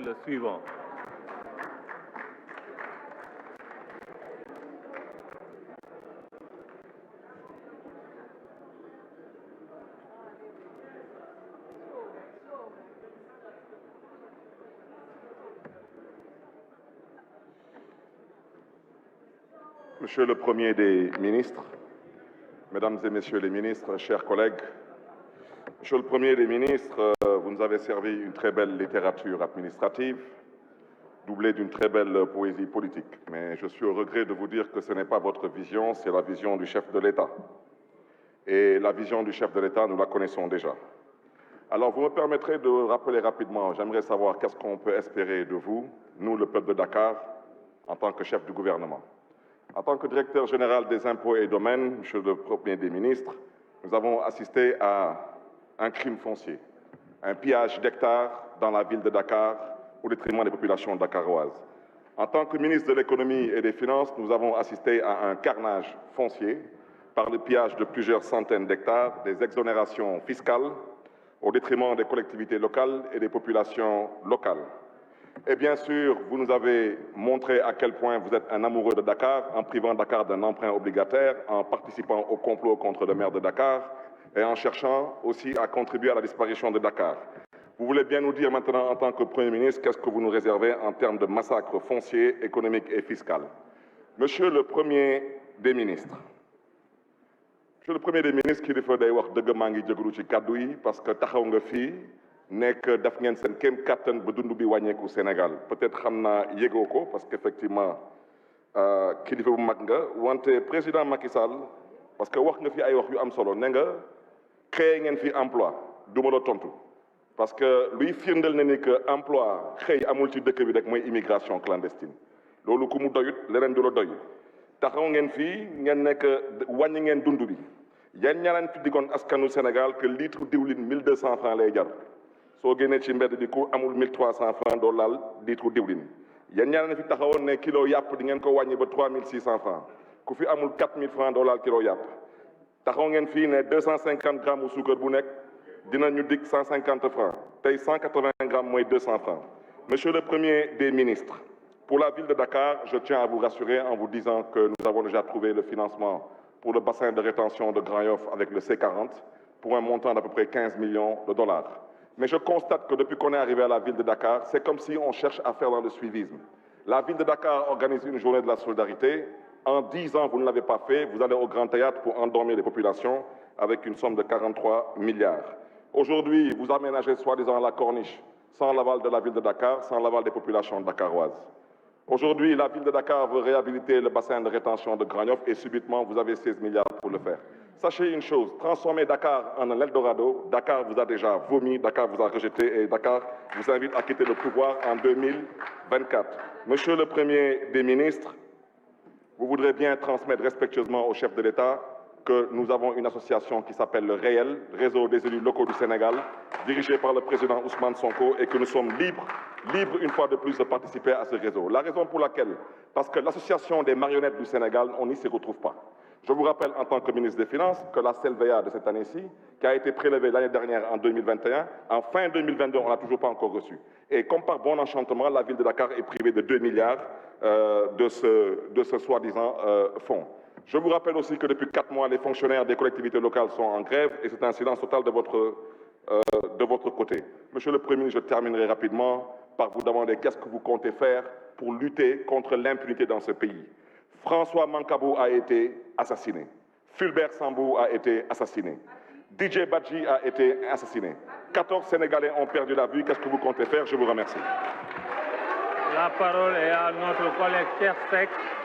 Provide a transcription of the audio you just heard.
l'article suivant. Monsieur le Premier des ministres, Mesdames et Messieurs les ministres, chers collègues, Monsieur le Premier des ministres, vous nous avez servi une très belle littérature administrative, doublée d'une très belle poésie politique. Mais je suis au regret de vous dire que ce n'est pas votre vision, c'est la vision du chef de l'État. Et la vision du chef de l'État, nous la connaissons déjà. Alors, vous me permettrez de rappeler rapidement, j'aimerais savoir qu'est-ce qu'on peut espérer de vous, nous, le peuple de Dakar, en tant que chef du gouvernement. En tant que directeur général des impôts et domaines, Monsieur le Premier des ministres, nous avons assisté à un crime foncier, un pillage d'hectares dans la ville de Dakar au détriment des populations dakaroises. En tant que ministre de l'économie et des finances, nous avons assisté à un carnage foncier par le pillage de plusieurs centaines d'hectares, des exonérations fiscales au détriment des collectivités locales et des populations locales. Et bien sûr, vous nous avez montré à quel point vous êtes un amoureux de Dakar en privant Dakar d'un emprunt obligataire, en participant au complot contre le maire de Dakar et en cherchant aussi à contribuer à la disparition de Dakar. Vous voulez bien nous dire maintenant, en tant que Premier ministre, qu'est-ce que vous nous réservez en termes de massacre foncier, économique et fiscal. Monsieur le Premier des ministres, kilifa day wax dëgg maa ngi jégalu ci kàddu yi parce que taxaw nga fii nekk def ngeen seen kéem kattan ba dund bi wàññeeku Sénégal peut-être xam naa yégoo ko parce qu'effectivement kilifa bu mag nga wante président Macky Sall parce que wax nga fi ay wax yu am solo ne nga créé ngeen fi emploi du ma la tontu parce que luy firndeel na ni que emploi xëy amul ci dëkk bi rek mooy immigration clandestine loolu ku mu doyut leneen du la doy taxaw ngeen fii ngeen nekk wàññi ngeen dund bi yan ñaaraan fi digoon askanu Sénégal que litre diwlin 1200 francs lay jar soo génnee ci mbedd bi ku amul 1300 francs doo laal litre diwlin yan ñaaraan fi taxawoon ne kilo yàpp di ngeen ko wàññi ba 3600 francs ku fi amul 4000 francs doo laal kilo yàpp taxaw ngeen fii ne 250 grammes suukar bu nekk dinañu dig 150 francs tey 180 grammes mooy 200 francs. Monsieur le Premier des ministres, pour la ville de Dakar, je tiens à vous rassurer en vous disant que nous avons déjà trouvé le financement pour le bassin de rétention de Grand Yoff avec le C40 pour un montant d'à peu près 15 millions de dollars. Mais je constate que depuis qu'on est arrivé à la ville de Dakar, c'est comme si on cherche à faire dans le suivisme. La ville de Dakar organise une journée de la solidarité. En 10 ans, vous ne l'avez pas fait. Vous allez au Grand Théâtre pour endormir les populations avec une somme de 43 milliards. Aujourd'hui, vous aménagez soi-disant la corniche sans l'aval de la ville de Dakar, sans l'aval des populations dakaroises. Aujourd'hui, la ville de Dakar veut réhabiliter le bassin de rétention de Grand Yoff et subitement, vous avez 16 milliards pour le faire. Sachez une chose, transformer Dakar en un Eldorado, Dakar vous a déjà vomi, Dakar vous a rejeté et Dakar vous invite à quitter le pouvoir en 2024. Monsieur le Premier des ministres, vous voudrez bien transmettre respectueusement au chef de l'État que nous avons une association qui s'appelle le REEL, Réseau des élus locaux du Sénégal, dirigé par le président Ousmane Sonko, et que nous sommes libres une fois de plus de participer à ce réseau. La raison pour laquelle, parce que l'association des marionnettes du Sénégal, on n'y se retrouve pas. Je vous rappelle en tant que ministre des Finances que la CELVEA de cette année-ci, qui a été prélevée l'année dernière en 2021, en fin 2022, on ne l'a toujours pas encore reçue. Et comme par bon enchantement, la ville de Dakar est privée de 2 milliards de ce soi-disant fonds. Je vous rappelle aussi que depuis 4 mois, les fonctionnaires des collectivités locales sont en grève et c'est un silence total de votre côté. Monsieur le Premier ministre, je terminerai rapidement par vous demander qu'est-ce que vous comptez faire pour lutter contre l'impunité dans ce pays. François Mancabou a été assassiné. Fulbert Sambou a été assassiné. DJ Badji a été assassiné. 14 Sénégalais ont perdu la vie. Qu'est-ce que vous comptez faire? Je vous remercie. La parole est à notre collègue Cheikh Seck.